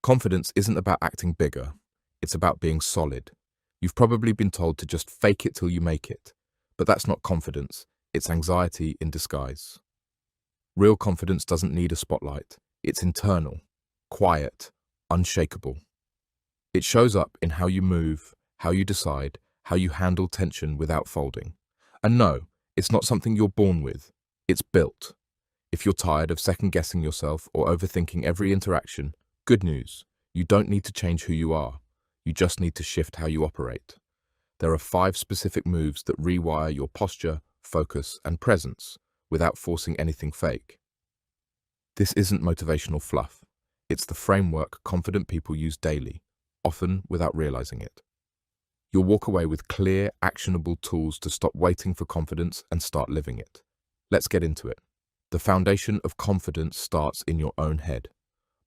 Confidence isn't about acting bigger, it's about being solid. You've probably been told to just fake it till you make it, but that's not confidence, it's anxiety in disguise. Real confidence doesn't need a spotlight, it's internal, quiet, unshakable. It shows up in how you move, how you decide, how you handle tension without folding. And no, it's not something you're born with, it's built. If you're tired of second-guessing yourself or overthinking every interaction, good news, you don't need to change who you are. You just need to shift how you operate. There are 5 specific moves that rewire your posture, focus, and presence without forcing anything fake. This isn't motivational fluff. It's the framework confident people use daily, often without realizing it. You'll walk away with clear, actionable tools to stop waiting for confidence and start living it. Let's get into it. The foundation of confidence starts in your own head.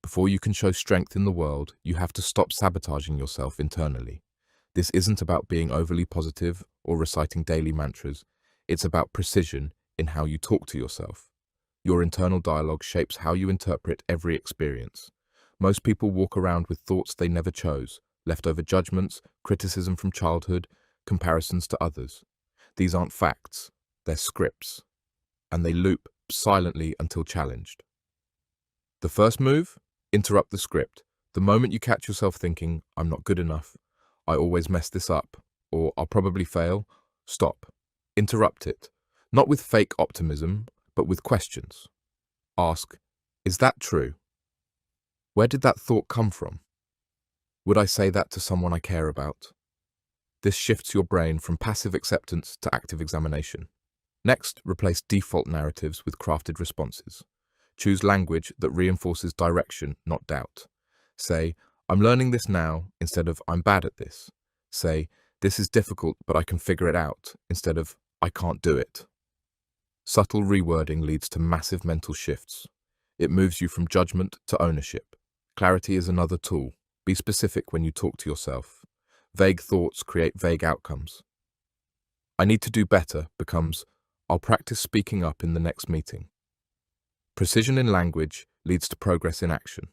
Before you can show strength in the world, you have to stop sabotaging yourself internally. This isn't about being overly positive or reciting daily mantras. It's about precision in how you talk to yourself. Your internal dialogue shapes how you interpret every experience. Most people walk around with thoughts they never chose, leftover judgments, criticism from childhood, comparisons to others. These aren't facts, they're scripts, and they loop silently until challenged. The first move? Interrupt the script. The moment you catch yourself thinking, I'm not good enough, I always mess this up, or I'll probably fail, stop. Interrupt it. Not with fake optimism, but with questions. Ask, is that true? Where did that thought come from? Would I say that to someone I care about? This shifts your brain from passive acceptance to active examination. Next, replace default narratives with crafted responses. Choose language that reinforces direction, not doubt. Say, I'm learning this now, instead of I'm bad at this. Say, this is difficult, but I can figure it out, instead of I can't do it. Subtle rewording leads to massive mental shifts. It moves you from judgment to ownership. Clarity is another tool. Be specific when you talk to yourself. Vague thoughts create vague outcomes. I need to do better becomes, I'll practice speaking up in the next meeting. Precision in language leads to progress in action.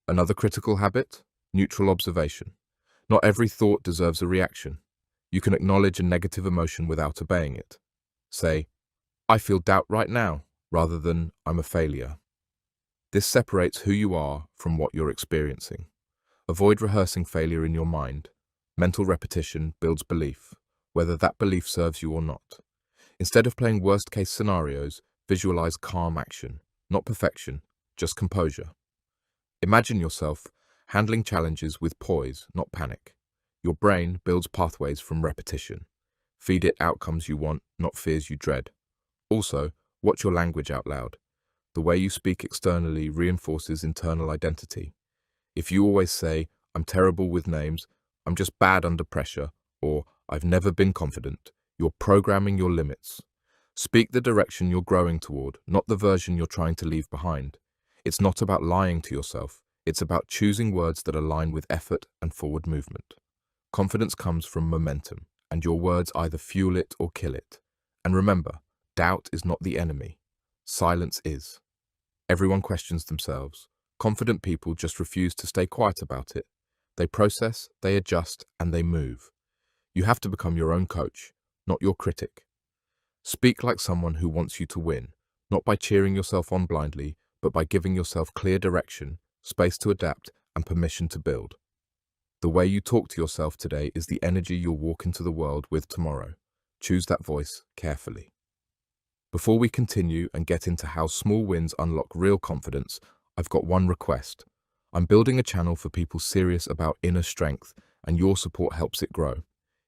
Another critical habit? Neutral observation. Not every thought deserves a reaction. You can acknowledge a negative emotion without obeying it. Say, I feel doubt right now, rather than I'm a failure. This separates who you are from what you're experiencing. Avoid rehearsing failure in your mind. Mental repetition builds belief, whether that belief serves you or not. Instead of playing worst-case scenarios, visualize calm action. Not perfection, just composure. Imagine yourself handling challenges with poise, not panic. Your brain builds pathways from repetition. Feed it outcomes you want, not fears you dread. Also, watch your language out loud. The way you speak externally reinforces internal identity. If you always say, I'm terrible with names, I'm just bad under pressure, or I've never been confident, you're programming your limits. Speak the direction you're growing toward, not the version you're trying to leave behind. It's not about lying to yourself. It's about choosing words that align with effort and forward movement. Confidence comes from momentum, and your words either fuel it or kill it. And remember, doubt is not the enemy. Silence is. Everyone questions themselves. Confident people just refuse to stay quiet about it. They process, they adjust, and they move. You have to become your own coach, not your critic. Speak like someone who wants you to win, not by cheering yourself on blindly, but by giving yourself clear direction, space to adapt, and permission to build. The way you talk to yourself today is the energy you'll walk into the world with tomorrow. Choose that voice carefully. Before we continue and get into how small wins unlock real confidence, I've got one request. I'm building a channel for people serious about inner strength, and your support helps it grow.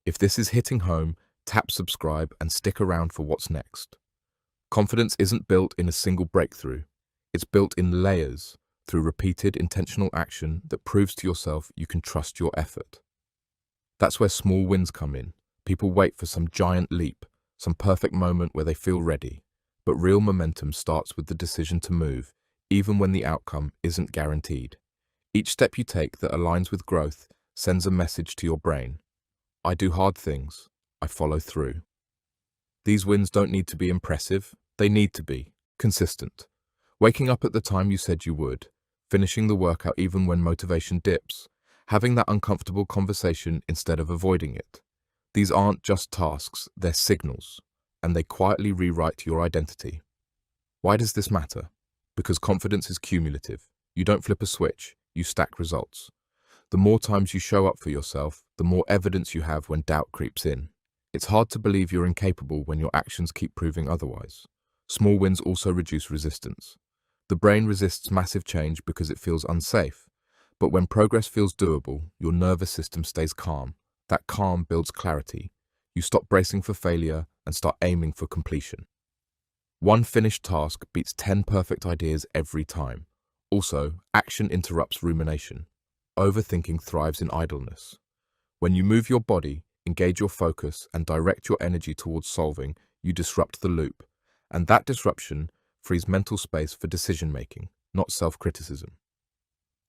If this is hitting home, tap subscribe and stick around for what's next. Confidence isn't built in a single breakthrough. It's built in layers, through repeated intentional action that proves to yourself you can trust your effort. That's where small wins come in. People wait for some giant leap, some perfect moment where they feel ready. But real momentum starts with the decision to move, even when the outcome isn't guaranteed. Each step you take that aligns with growth sends a message to your brain. I do hard things. I follow through. These wins don't need to be impressive. They need to be consistent. Waking up at the time you said you would, finishing the workout even when motivation dips, having that uncomfortable conversation instead of avoiding it. These aren't just tasks, they're signals, and they quietly rewrite your identity. Why does this matter? Because confidence is cumulative. You don't flip a switch, you stack results. The more times you show up for yourself, the more evidence you have when doubt creeps in. It's hard to believe you're incapable when your actions keep proving otherwise. Small wins also reduce resistance. The brain resists massive change because it feels unsafe. But when progress feels doable, your nervous system stays calm. That calm builds clarity. You stop bracing for failure and start aiming for completion. One finished task beats 10 perfect ideas every time. Also, action interrupts rumination. Overthinking thrives in idleness. When you move your body, engage your focus, and direct your energy towards solving, you disrupt the loop. And that disruption frees mental space for decision-making, not self-criticism.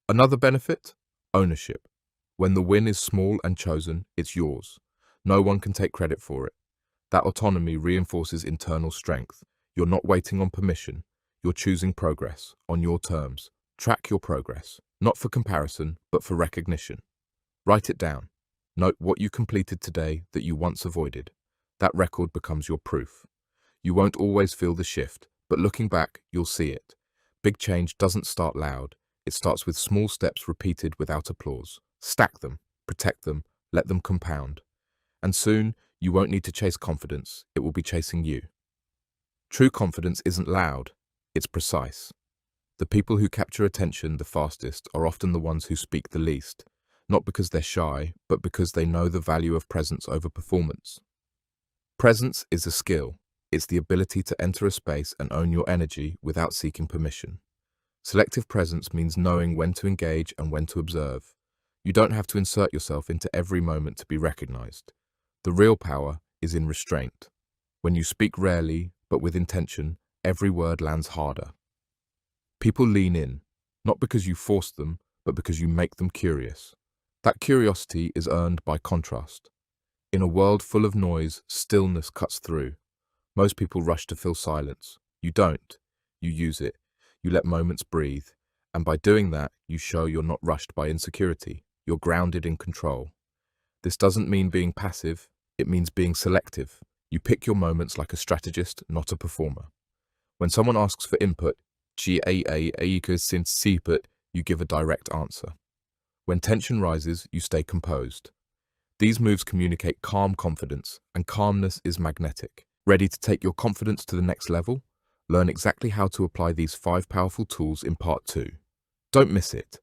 Another benefit? Ownership. When the win is small and chosen, it's yours. No one can take credit for it. That autonomy reinforces internal strength. You're not waiting on permission. You're choosing progress, on your terms. Track your progress, not for comparison, but for recognition. Write it down. Note what you completed today that you once avoided. That record becomes your proof. You won't always feel the shift, but looking back, you'll see it. Big change doesn't start loud. It starts with small steps repeated without applause. Stack them, protect them, let them compound. And soon, you won't need to chase confidence. It will be chasing you. True confidence isn't loud. It's precise. The people who capture attention the fastest are often the ones who speak the least, not because they're shy, but because they know the value of presence over performance. Presence is a skill. It's the ability to enter a space and own your energy without seeking permission. Selective presence means knowing when to engage and when to observe. You don't have to insert yourself into every moment to be recognized. The real power is in restraint. When you speak rarely, but with intention, every word lands harder. People lean in, not because you force them, but because you make them curious. That curiosity is earned by contrast. In a world full of noise, stillness cuts through. Most people rush to fill silence. You don't. You use it. You let moments breathe. And by doing that, you show you're not rushed by insecurity. You're grounded in control. This doesn't mean being passive. It means being selective. You pick your moments like a strategist, not a performer. When someone asks for input, you give a direct answer. When tension rises, you stay composed. These moves communicate calm confidence, and calmness is magnetic. Ready to take your confidence to the next level? Learn exactly how to apply these 5 powerful tools in part 2. Don't miss it.